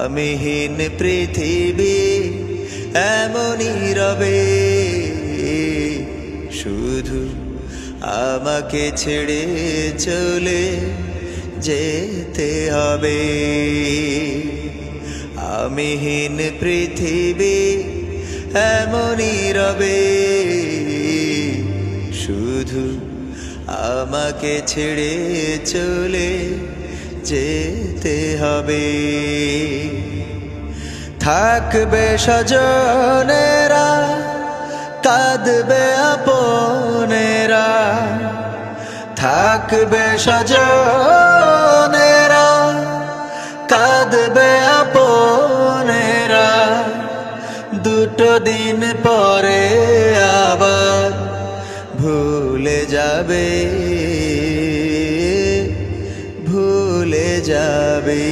আমিহীন পৃথিবী এমনই রবে, শুধু আমাকে ছেড়ে চলে যেতে হবে। আমিহীন পৃথিবী এমনই রবে, শুধু আমাকে ছেড়ে চলে যেতে হবে। থাকবে স্বজনেরা, কাঁদবে আপনেরা, থাকবে স্বজনেরা, কাঁদবে আপনেরা, দুটো দিন পরে আবার ভুলে যাবে, ভুলে যাবে।